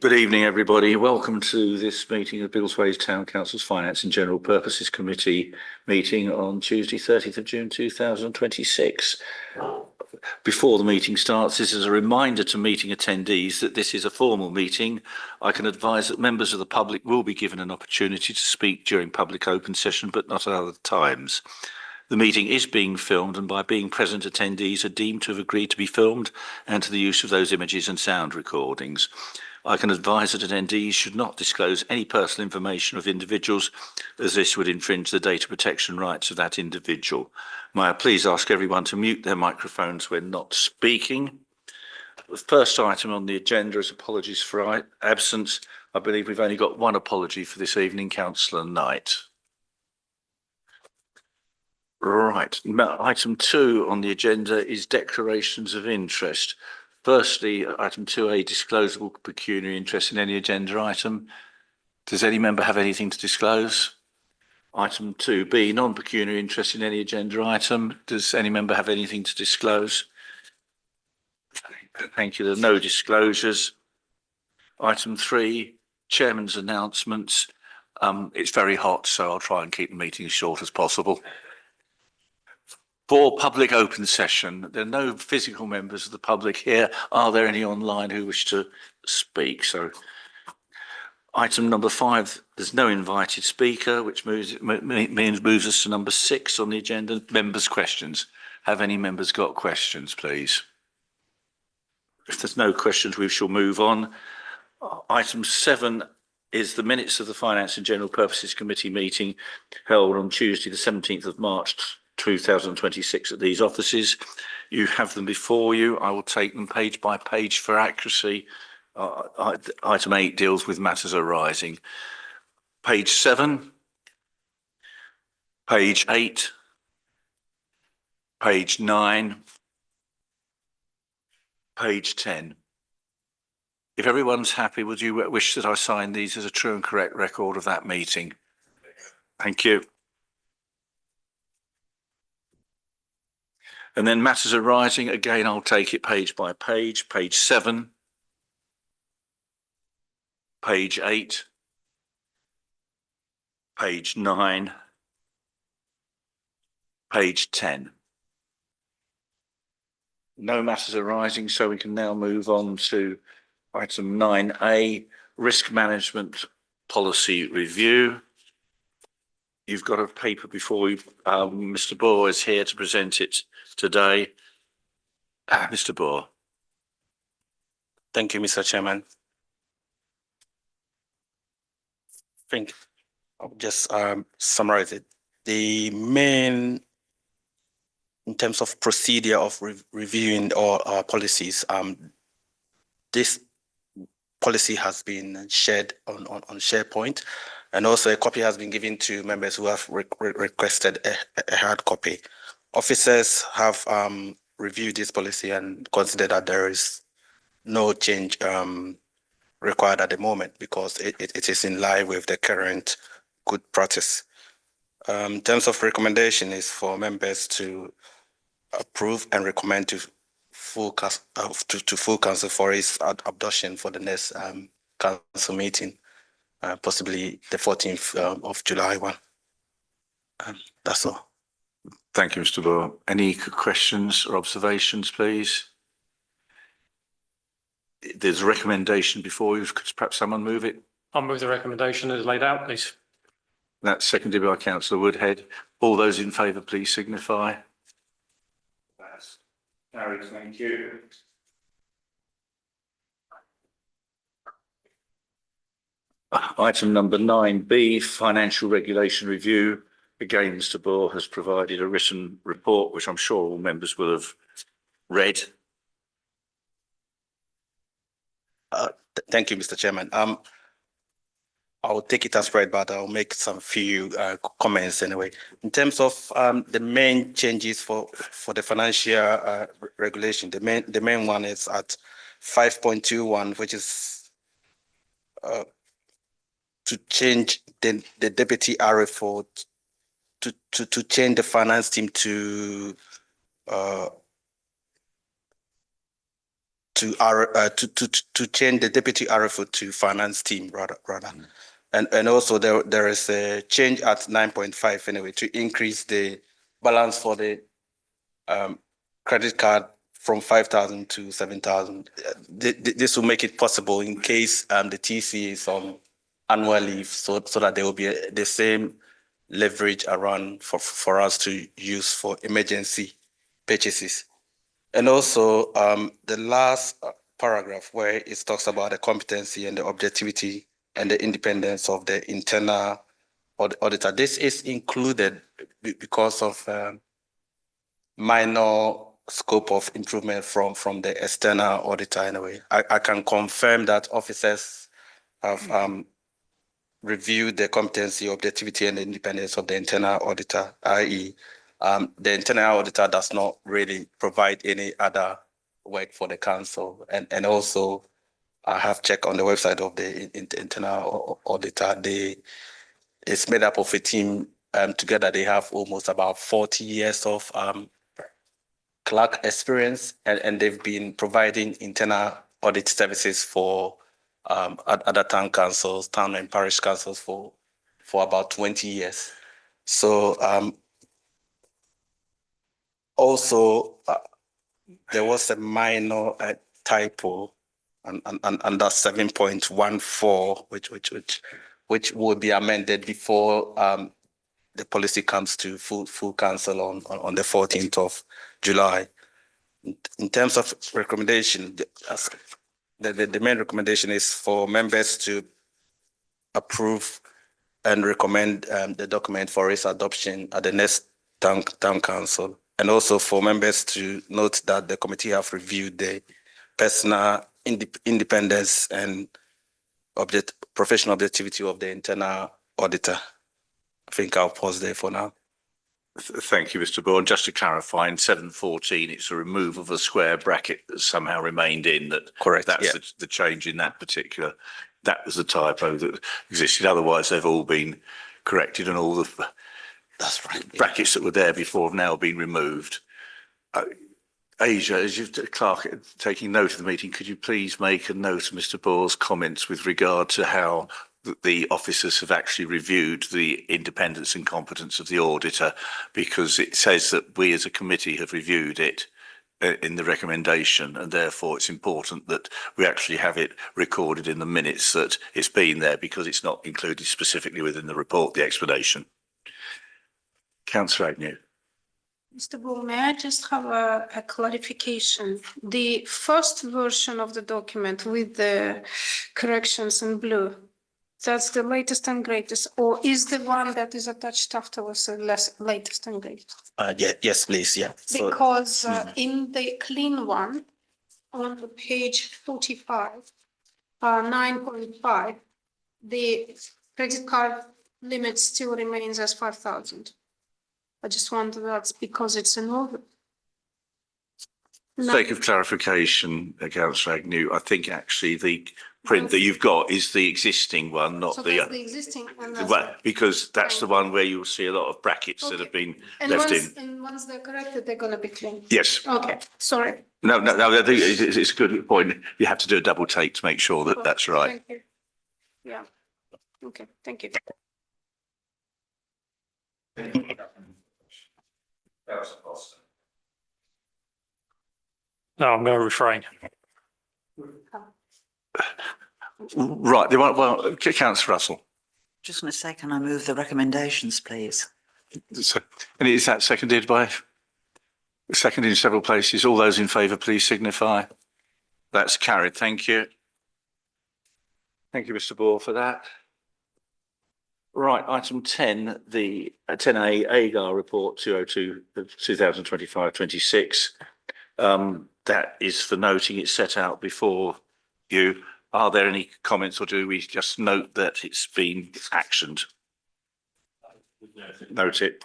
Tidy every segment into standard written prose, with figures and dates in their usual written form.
Good evening, everybody. Welcome to this meeting of Biggleswade Town Council's Finance and General Purposes Committee meeting on Tuesday, 30th of June 2026. Before the meeting starts, this is a reminder to meeting attendees that this is a formal meeting. I can advise that members of the public will be given an opportunity to speak during public open session, but not at other times. The meeting is being filmed, and by being present, attendees are deemed to have agreed to be filmed and to the use of those images and sound recordings. I can advise that attendees should not disclose any personal information of individuals, as this would infringe the data protection rights of that individual. May I please ask everyone to mute their microphones when not speaking. The first item on the agenda is apologies for absence. I believe we've only got one apology for this evening, Councillor Knight. Right, item 2 on the agenda is declarations of interest. Firstly, item 2A, disclosable pecuniary interest in any agenda item. Does any member have anything to disclose? Item 2B, non-pecuniary interest in any agenda item. Does any member have anything to disclose? Thank you. There are no disclosures. Item 3, chairman's announcements. It's very hot, so I'll try and keep the meeting as short as possible. For public open session, there are no physical members of the public here. Are there any online who wish to speak? So item number 5, there's no invited speaker, which moves us to number 6 on the agenda, members' questions. Have any members got questions, please? If there's no questions, we shall move on. Item 7 is the minutes of the Finance and General Purposes Committee meeting held on Tuesday, the 17th of March 2026 at these offices. You have them before you. I will take them page by page for accuracy. Item 8 deals with matters arising. Page 7, page 8, page 9, page 10. If everyone's happy, would you wish that I sign these as a true and correct record of that meeting? Thank you. And then matters arising, again, I'll take it page by page. Page 7, page 8, page 9, page 10. No matters arising, so we can now move on to item 9A, risk management policy review. You've got a paper before you. Mr. Bohr is here to present it today. Mr. Bohr. Thank you, Mr. Chairman. I think I'll just summarize it. The main, in terms of procedure of reviewing all our policies, this policy has been shared on SharePoint, and also a copy has been given to members who have requested a hard copy. Officers have reviewed this policy and considered that there is no change required at the moment because it is in line with the current good practice. In terms of recommendation is for members to approve and recommend to full council for its adoption for the next council meeting, possibly the 14th of July one. That's all. Thank you, Mr. Bohr. Any questions or observations, please? There's a recommendation before you. Could perhaps someone move it? I'll move the recommendation as laid out, please. That's seconded by Councillor Woodhead. All those in favour, please signify. That's carried. Thank you. Item number 9B, financial regulation review. Again, Mr. Bohr has provided a written report, which I'm sure all members will have read. Thank you, Mr. Chairman. I'll take it as read, but I'll make some few comments anyway. In terms of the main changes for the financial regulation, the main one is at 5.21, which is to change the deputy RFO to change the finance team to to change the deputy RFO to finance team rather. And also there is a change at 9.5 anyway to increase the balance for the credit card from 5,000 to 7,000. This will make it possible in case the TC is on annual leave, so that there will be the same leverage around for us to use for emergency purchases. And also the last paragraph where it talks about the competency and the objectivity and the independence of the internal auditor. This is included because of minor scope of improvement from the external auditor anyway. I can confirm that officers have reviewed the competency, objectivity, and independence of the internal auditor, i.e. The internal auditor does not really provide any other work for the council. And also, I have checked on the website of the internal auditor. It's made up of a team. Together, they have almost about 40 years of clerk experience, and they've been providing internal audit services for other town councils, town and parish councils for about 20 years. So also there was a minor typo and that's 7.14, which will be amended before the policy comes to full council on the 14th of July. In terms of recommendation, the main recommendation is for members to approve and recommend the document for its adoption at the next town council, and also for members to note that the committee have reviewed the personal independence and professional objectivity of the internal auditor. I think I'll pause there for now. Thank you, Mr. Bourne. Just to clarify, in 7.14, it's a remove of a square bracket that somehow remained in. That correct? That's the change in that particular. That was the typo that existed. Otherwise, they've all been corrected, and all the brackets that were there before have now been removed. Asia, as you've clerk taking note of the meeting, could you please make a note of Mr. Bourne's comments with regard to how the officers have actually reviewed the independence and competence of the auditor, because it says that we as a committee have reviewed it in the recommendation, and therefore it's important that we actually have it recorded in the minutes that it's been there, because it's not included specifically within the report, the explanation. Councillor Agnew. Mr. Bull, may I just have a clarification? The first version of the document with the corrections in blue, that's the latest and greatest, or is the one that is attached afterwards the latest and greatest? Yes, please, yeah. Because in the clean one, on the page 45, 9.5, the credit card limit still remains as 5,000. I just wonder that's because it's an over. For the sake of clarification, Councillor Agnew, I think actually the print that you've got is the existing one, not so the existing one. Well, because that's the one where you'll see a lot of brackets that have been left in. And once they're corrected, they're going to be clean. Yes. Okay, sorry. No, I think it's a good point. You have to do a double take to make sure that that's right. Thank you. Yeah. Okay, thank you. No, I'm going to refrain. Right. Well, Councillor Russell. Just want to say, can I move the recommendations, please? So, and is that seconded in several places? All those in favour, please signify. That's carried. Thank you. Thank you, Mr. Bohr, for that. Right, item 10, the 10A AGAR report 202 2025-26. That is for noting, it's set out before you. Are there any comments, or do we just note that it's been actioned? Note it.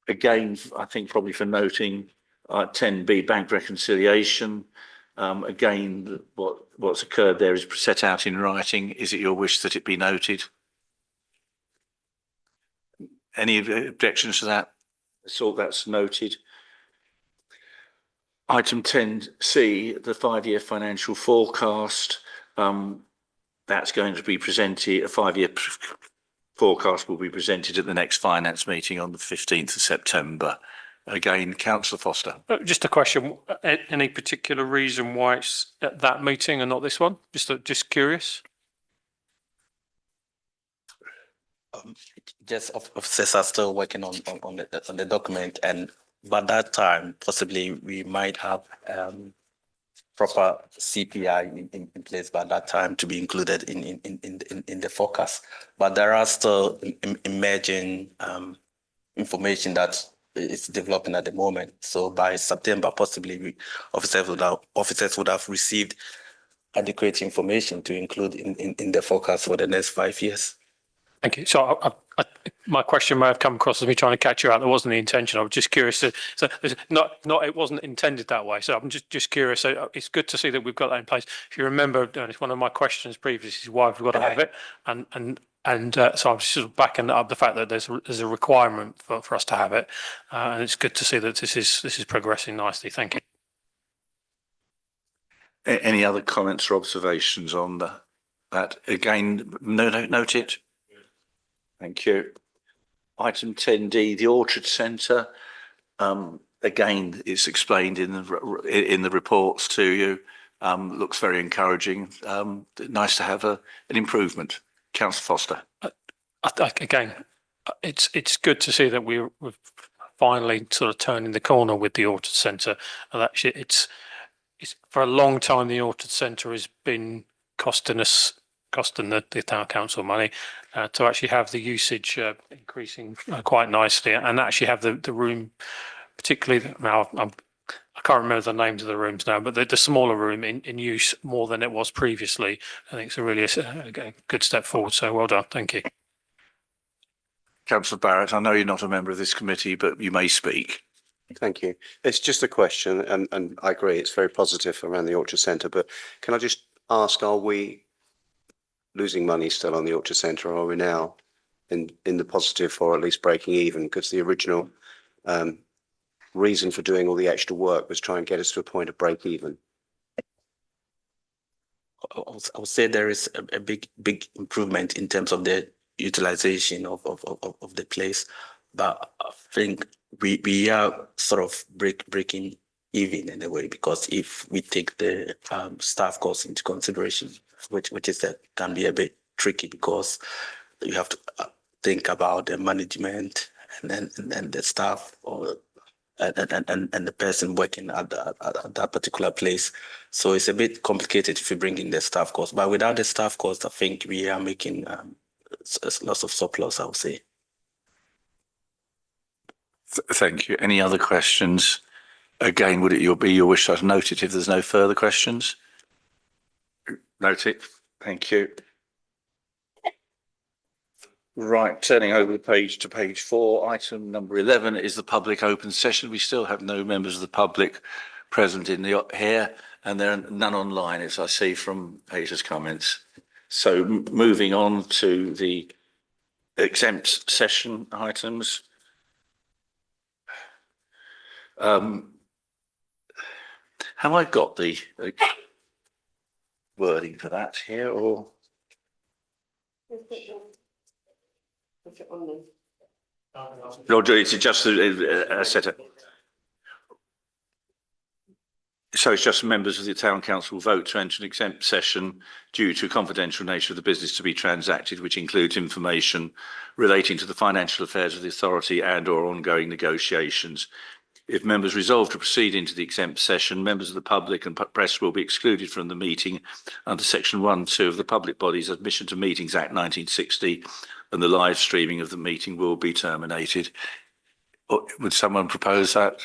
Again, I think probably for noting 10B bank reconciliation. Again, what's occurred there is set out in writing. Is it your wish that it be noted? Any objections to that? So that's noted. Item 10C, the 5-year financial forecast. That's going to be presented, a 5-year forecast will be presented at the next finance meeting on the 15th of September. Again, Councillor Foster. Just a question, any particular reason why it's at that meeting and not this one? Just curious. Just officers are still working on the document, and by that time, possibly we might have proper CPI in place by that time to be included in the forecast. But there are still emerging information that is developing at the moment. So by September, possibly officers would have received adequate information to include in the forecast for the next 5 years. Thank you. So my question may have come across as me trying to catch you out. That wasn't the intention. I was just curious. So it wasn't intended that way. So I'm just curious. So it's good to see that we've got that in place. If you remember, it's one of my questions previously is why we've got to have it. And so I'm just sort of backing up the fact that there's a requirement for us to have it. And it's good to see that this is progressing nicely. Thank you. Any other comments or observations on that? Again, note it. Thank you. Item 10D, the Orchard Centre. Again, it's explained in the reports to you. Looks very encouraging. Nice to have an improvement. Councillor Foster. Again, it's good to see that we're finally sort of turning the corner with the Orchard Centre. And actually, it's for a long time the Orchard Centre has been costing the town council money. To actually have the usage increasing quite nicely, and actually have the room, particularly now I can't remember the names of the rooms now, but the smaller room in use more than it was previously. I think it's really a good step forward. So well done. Thank you. Councillor Barrett, I know you're not a member of this committee, but you may speak. Thank you. It's just a question, and I agree, it's very positive around the Orchard Centre, but can I just ask, are we losing money still on the Orchard Centre, or are we now in the positive or at least breaking even? Because the original reason for doing all the extra work was try and get us to a point of break even. I would say there is a big improvement in terms of the utilization of the place, but I think we are sort of breaking even in a way, because if we take the staff costs into consideration, which is that can be a bit tricky, because you have to think about the management and then the staff and the person working at that particular place. So it's a bit complicated if you bring in the staff cost. But without the staff cost, I think we are making lots of surplus, I would say. Thank you. Any other questions? Again, would it be your wish to note it if there's no further questions? Note it. Thank you. Right, turning over the page to page 4, item number 11 is the public open session. We still have no members of the public present here, and there are none online, as I see from Peter's comments. So moving on to the exempt session items. Have I got the wording for that here, or? No, it's just a set up. So it's just members of the town council vote to enter an exempt session due to confidential nature of the business to be transacted, which includes information relating to the financial affairs of the authority and or ongoing negotiations. If members resolve to proceed into the exempt session, members of the public and press will be excluded from the meeting under section 1(2) of the Public Bodies Admission to Meetings Act 1960, and the live streaming of the meeting will be terminated. Would someone propose that?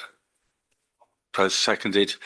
Seconded.